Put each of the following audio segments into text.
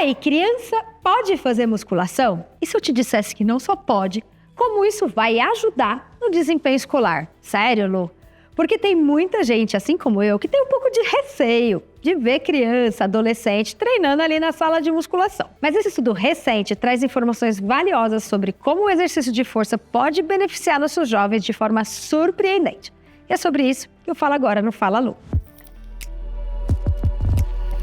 aí, criança pode fazer musculação? E se eu te dissesse que não só pode, como isso vai ajudar no desempenho escolar? Sério, Lu? Porque tem muita gente, assim como eu, que tem um pouco de receio de ver criança, adolescente treinando ali na sala de musculação. Mas esse estudo recente traz informações valiosas sobre como o exercício de força pode beneficiar nossos jovens de forma surpreendente. E é sobre isso que eu falo agora no Fala Lu.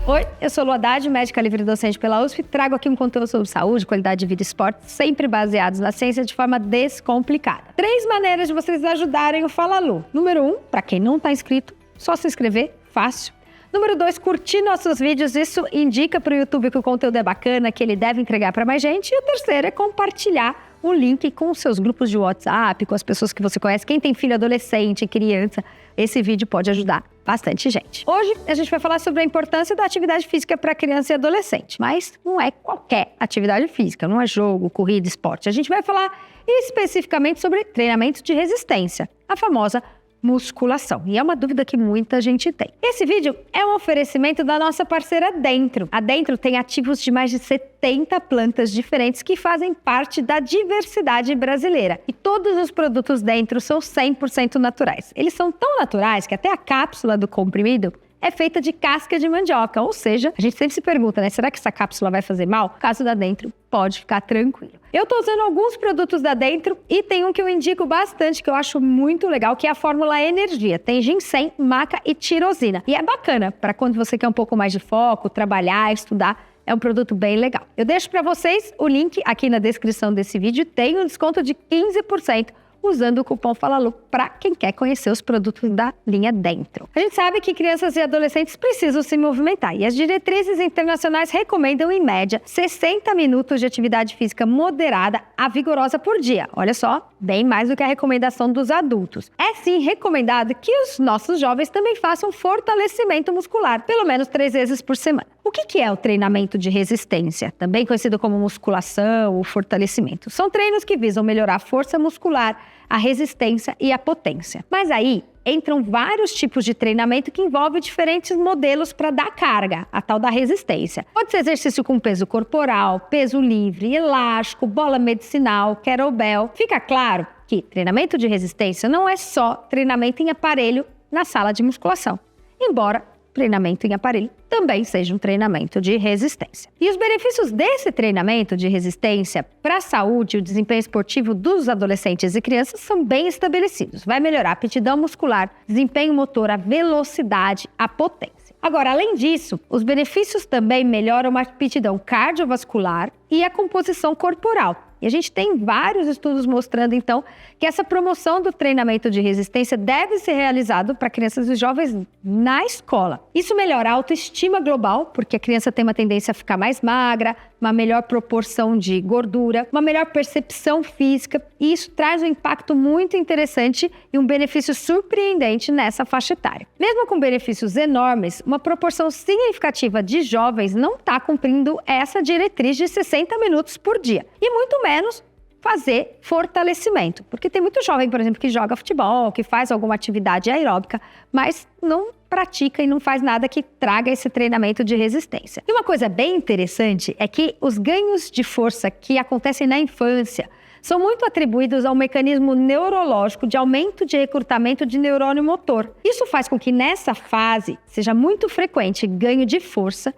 Oi, eu sou Lu Haddad, médica livre docente pela USP, trago aqui um conteúdo sobre saúde, qualidade de vida e esporte, sempre baseados na ciência de forma descomplicada. 3 maneiras de vocês ajudarem o Fala Lu. Número 1, para quem não está inscrito, só se inscrever, fácil. Número 2, curtir nossos vídeos, isso indica para o YouTube que o conteúdo é bacana, que ele deve entregar para mais gente. E o terceiro é compartilhar o link com os seus grupos de WhatsApp, com as pessoas que você conhece. Quem tem filho adolescente, criança, esse vídeo pode ajudar bastante gente. Hoje a gente vai falar sobre a importância da atividade física para criança e adolescente, mas não é qualquer atividade física, não é jogo, corrida, esporte. A gente vai falar especificamente sobre treinamento de resistência, a famosa musculação. E é uma dúvida que muita gente tem. Esse vídeo é um oferecimento da nossa parceira Dentro. A Dentro tem ativos de mais de 70 plantas diferentes que fazem parte da diversidade brasileira. E todos os produtos Dentro são 100% naturais. Eles são tão naturais que até a cápsula do comprimido é feita de casca de mandioca, ou seja, a gente sempre se pergunta, né? Será que essa cápsula vai fazer mal? No caso da Dentro, pode ficar tranquilo. Eu tô usando alguns produtos da Dentro e tem um que eu indico bastante, que eu acho muito legal, que é a Fórmula Energia. Tem ginseng, maca e tirosina. E é bacana para quando você quer um pouco mais de foco, trabalhar, estudar. É um produto bem legal. Eu deixo para vocês o link aqui na descrição desse vídeo. Tem um desconto de 15%. Usando o cupom FALALU para quem quer conhecer os produtos da linha Dentro. A gente sabe que crianças e adolescentes precisam se movimentar e as diretrizes internacionais recomendam, em média, 60 minutos de atividade física moderada a vigorosa por dia. Olha só, bem mais do que a recomendação dos adultos. É sim recomendado que os nossos jovens também façam fortalecimento muscular, pelo menos 3 vezes por semana. O que é o treinamento de resistência? Também conhecido como musculação ou fortalecimento. São treinos que visam melhorar a força muscular, a resistência e a potência. Mas aí entram vários tipos de treinamento que envolvem diferentes modelos para dar carga, a tal da resistência. Pode ser exercício com peso corporal, peso livre, elástico, bola medicinal, kettlebell. Fica claro que treinamento de resistência não é só treinamento em aparelho na sala de musculação, embora treinamento em aparelho também seja um treinamento de resistência. E os benefícios desse treinamento de resistência para a saúde e o desempenho esportivo dos adolescentes e crianças são bem estabelecidos. Vai melhorar a aptidão muscular, desempenho motor, a velocidade, a potência. Agora, além disso, os benefícios também melhoram a aptidão cardiovascular e a composição corporal. E a gente tem vários estudos mostrando, então, que essa promoção do treinamento de resistência deve ser realizado para crianças e jovens na escola. Isso melhora a autoestima global, porque a criança tem uma tendência a ficar mais magra, uma melhor proporção de gordura, uma melhor percepção física, e isso traz um impacto muito interessante e um benefício surpreendente nessa faixa etária. Mesmo com benefícios enormes, uma proporção significativa de jovens não está cumprindo essa diretriz de 60 minutos por dia. E muito menos fazer fortalecimento, porque tem muito jovem, por exemplo, que joga futebol, que faz alguma atividade aeróbica, mas não pratica e não faz nada que traga esse treinamento de resistência. E uma coisa bem interessante é que os ganhos de força que acontecem na infância são muito atribuídos ao mecanismo neurológico de aumento de recrutamento de neurônio motor. Isso faz com que nessa fase seja muito frequente ganho de força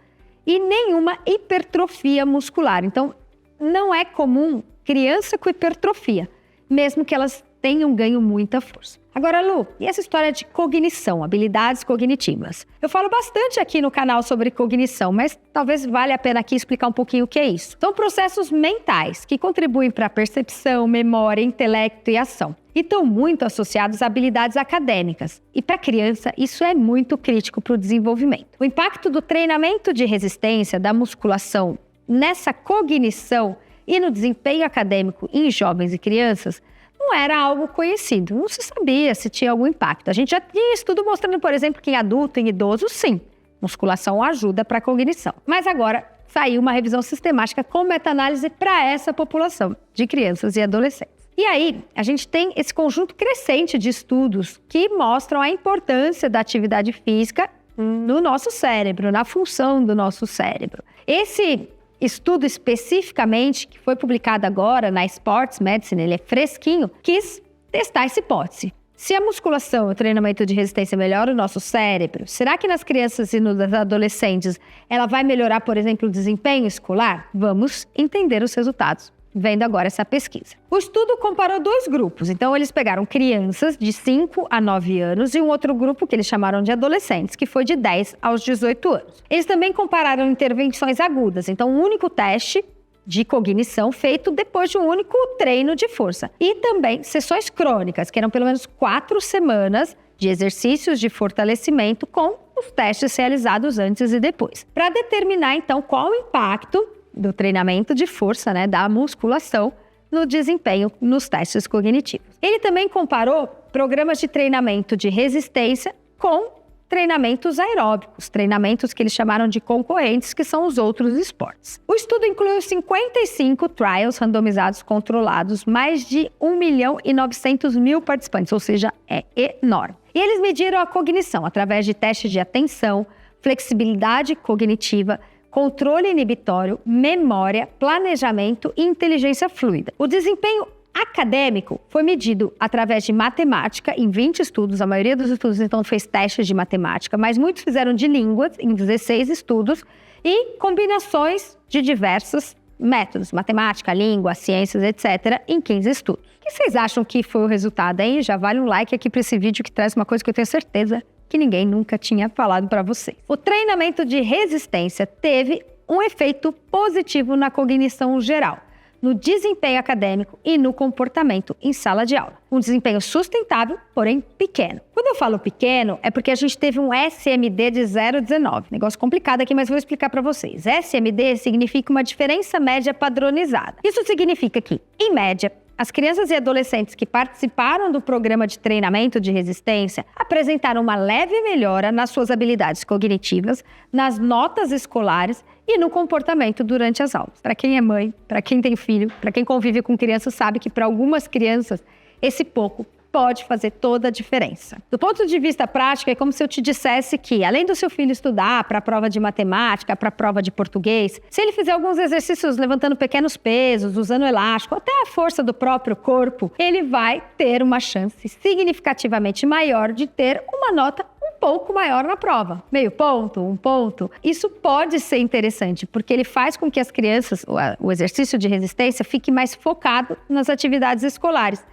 e nenhuma hipertrofia muscular. Então, não é comum criança com hipertrofia, mesmo que elas tenham ganho muita força. Agora, Lu, e essa história de cognição, habilidades cognitivas? Eu falo bastante aqui no canal sobre cognição, mas talvez valha a pena aqui explicar um pouquinho o que é isso. São processos mentais que contribuem para a percepção, memória, intelecto e ação. E estão muito associados a habilidades acadêmicas. E para a criança, isso é muito crítico para o desenvolvimento. O impacto do treinamento de resistência, da musculação, nessa cognição e no desempenho acadêmico em jovens e crianças não era algo conhecido, não se sabia se tinha algum impacto. A gente já tinha estudo mostrando, por exemplo, que em adulto, em idoso, sim, musculação ajuda para a cognição. Mas agora saiu uma revisão sistemática com meta-análise para essa população de crianças e adolescentes. E aí, a gente tem esse conjunto crescente de estudos que mostram a importância da atividade física no nosso cérebro, na função do nosso cérebro. Esse estudo especificamente, que foi publicado agora na Sports Medicine, ele é fresquinho, quis testar essa hipótese. Se a musculação e o treinamento de resistência melhora o nosso cérebro, será que nas crianças e nos adolescentes ela vai melhorar, por exemplo, o desempenho escolar? Vamos entender os resultados, vendo agora essa pesquisa. O estudo comparou 2 grupos. Então, eles pegaram crianças de 5 a 9 anos e um outro grupo que eles chamaram de adolescentes, que foi de 10 aos 18 anos. Eles também compararam intervenções agudas. Então, um único teste de cognição feito depois de um único treino de força. E também sessões crônicas, que eram pelo menos 4 semanas de exercícios de fortalecimento com os testes realizados antes e depois. Para determinar, então, qual o impacto do treinamento de força, da musculação, no desempenho nos testes cognitivos. Ele também comparou programas de treinamento de resistência com treinamentos aeróbicos, treinamentos que eles chamaram de concorrentes, que são os outros esportes. O estudo incluiu 55 trials randomizados controlados, mais de 1.900.000 participantes, ou seja, é enorme. E eles mediram a cognição através de testes de atenção, flexibilidade cognitiva, controle inibitório, memória, planejamento e inteligência fluida. O desempenho acadêmico foi medido através de matemática em 20 estudos. A maioria dos estudos, então, fez testes de matemática, mas muitos fizeram de línguas em 16 estudos e combinações de diversos métodos, matemática, língua, ciências, etc., em 15 estudos. O que vocês acham que foi o resultado, hein? Já vale um like aqui para esse vídeo que traz uma coisa que eu tenho certeza que ninguém nunca tinha falado para vocês. O treinamento de resistência teve um efeito positivo na cognição geral, no desempenho acadêmico e no comportamento em sala de aula. Um desempenho sustentável, porém pequeno. Quando eu falo pequeno, é porque a gente teve um SMD de 0,19. Negócio complicado aqui, mas vou explicar para vocês. SMD significa uma diferença média padronizada. Isso significa que, em média, as crianças e adolescentes que participaram do programa de treinamento de resistência apresentaram uma leve melhora nas suas habilidades cognitivas, nas notas escolares e no comportamento durante as aulas. Para quem é mãe, para quem tem filho, para quem convive com crianças, sabe que para algumas crianças esse pouco pode fazer toda a diferença. Do ponto de vista prático, é como se eu te dissesse que, além do seu filho estudar para a prova de matemática, para a prova de português, se ele fizer alguns exercícios levantando pequenos pesos, usando elástico, até a força do próprio corpo, ele vai ter uma chance significativamente maior de ter uma nota um pouco maior na prova. Meio ponto, 1 ponto. Isso pode ser interessante, porque ele faz com que as crianças, o exercício de resistência, fique mais focado nas atividades escolares.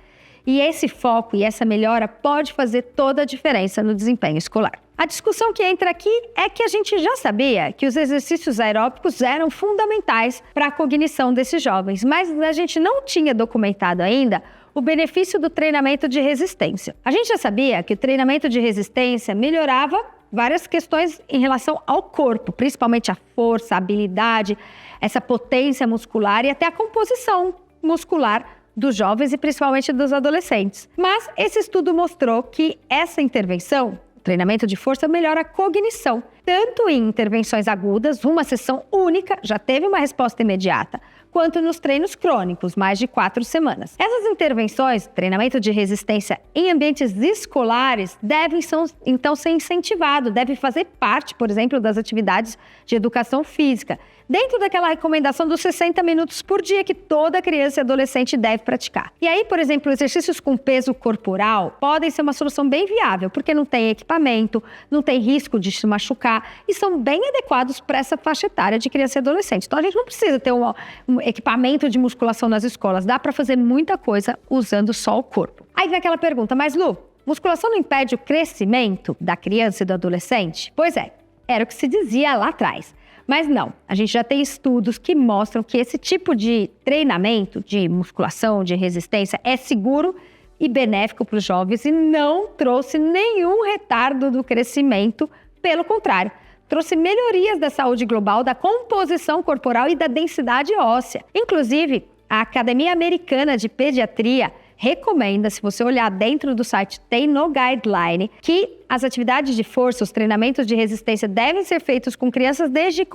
E esse foco e essa melhora pode fazer toda a diferença no desempenho escolar. A discussão que entra aqui é que a gente já sabia que os exercícios aeróbicos eram fundamentais para a cognição desses jovens, mas a gente não tinha documentado ainda o benefício do treinamento de resistência. A gente já sabia que o treinamento de resistência melhorava várias questões em relação ao corpo, principalmente a força, a habilidade, essa potência muscular e até a composição muscular dos jovens e principalmente dos adolescentes. Mas esse estudo mostrou que essa intervenção, o treinamento de força, melhora a cognição. Tanto em intervenções agudas, uma sessão única já teve uma resposta imediata, quanto nos treinos crônicos, mais de 4 semanas. Essas intervenções, treinamento de resistência em ambientes escolares, devem então ser incentivados, devem fazer parte, por exemplo, das atividades de educação física, dentro daquela recomendação dos 60 minutos por dia que toda criança e adolescente deve praticar. E aí, por exemplo, exercícios com peso corporal podem ser uma solução bem viável, porque não tem equipamento, não tem risco de se machucar e são bem adequados para essa faixa etária de criança e adolescente. Então, a gente não precisa ter um equipamento de musculação nas escolas, dá para fazer muita coisa usando só o corpo. Aí vem aquela pergunta, mas Lu, musculação não impede o crescimento da criança e do adolescente? Pois é, era o que se dizia lá atrás. Mas não, a gente já tem estudos que mostram que esse tipo de treinamento de musculação, de resistência, é seguro e benéfico para os jovens e não trouxe nenhum retardo do crescimento, pelo contrário, trouxe melhorias da saúde global, da composição corporal e da densidade óssea. Inclusive, a Academia Americana de Pediatria recomenda, se você olhar dentro do site, tem no guideline, que as atividades de força, os treinamentos de resistência devem ser feitos com crianças desde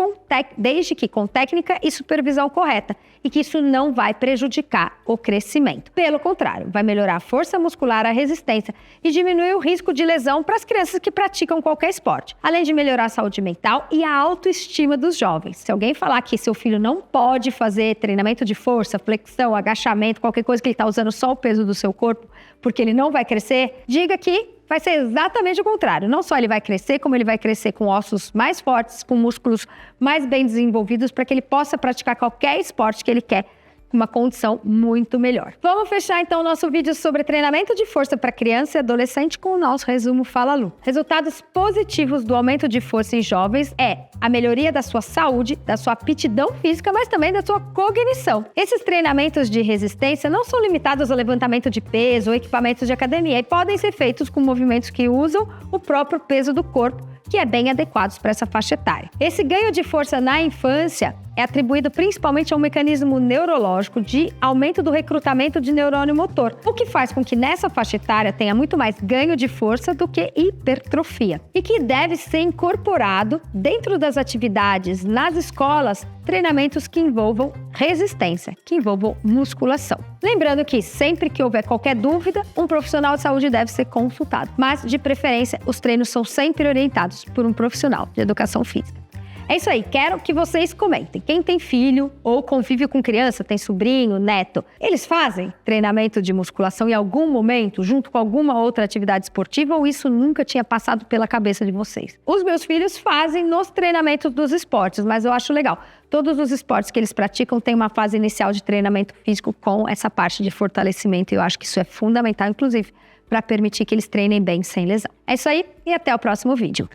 que com técnica e supervisão correta e que isso não vai prejudicar o crescimento. Pelo contrário, vai melhorar a força muscular, a resistência e diminuir o risco de lesão para as crianças que praticam qualquer esporte, além de melhorar a saúde mental e a autoestima dos jovens. Se alguém falar que seu filho não pode fazer treinamento de força, flexão, agachamento, qualquer coisa que ele está usando só o peso do seu corpo, porque ele não vai crescer, diga que vai ser exatamente o contrário. Não só ele vai crescer, como ele vai crescer com ossos mais fortes, com músculos mais bem desenvolvidos, para que ele possa praticar qualquer esporte que ele quer, com uma condição muito melhor. Vamos fechar então o nosso vídeo sobre treinamento de força para criança e adolescente com o nosso resumo Fala Lu. Resultados positivos do aumento de força em jovens é a melhoria da sua saúde, da sua aptidão física, mas também da sua cognição. Esses treinamentos de resistência não são limitados ao levantamento de peso ou equipamentos de academia e podem ser feitos com movimentos que usam o próprio peso do corpo, que é bem adequados para essa faixa etária. Esse ganho de força na infância é atribuído principalmente a um mecanismo neurológico de aumento do recrutamento de neurônio motor, o que faz com que nessa faixa etária tenha muito mais ganho de força do que hipertrofia, e que deve ser incorporado dentro das atividades nas escolas, treinamentos que envolvam resistência, que envolvam musculação. Lembrando que sempre que houver qualquer dúvida, um profissional de saúde deve ser consultado, mas de preferência os treinos são sempre orientados por um profissional de educação física. É isso aí, quero que vocês comentem. Quem tem filho ou convive com criança, tem sobrinho, neto, eles fazem treinamento de musculação em algum momento, junto com alguma outra atividade esportiva, ou isso nunca tinha passado pela cabeça de vocês? Os meus filhos fazem nos treinamentos dos esportes, mas eu acho legal. Todos os esportes que eles praticam têm uma fase inicial de treinamento físico com essa parte de fortalecimento, e eu acho que isso é fundamental, inclusive, para permitir que eles treinem bem sem lesão. É isso aí e até o próximo vídeo.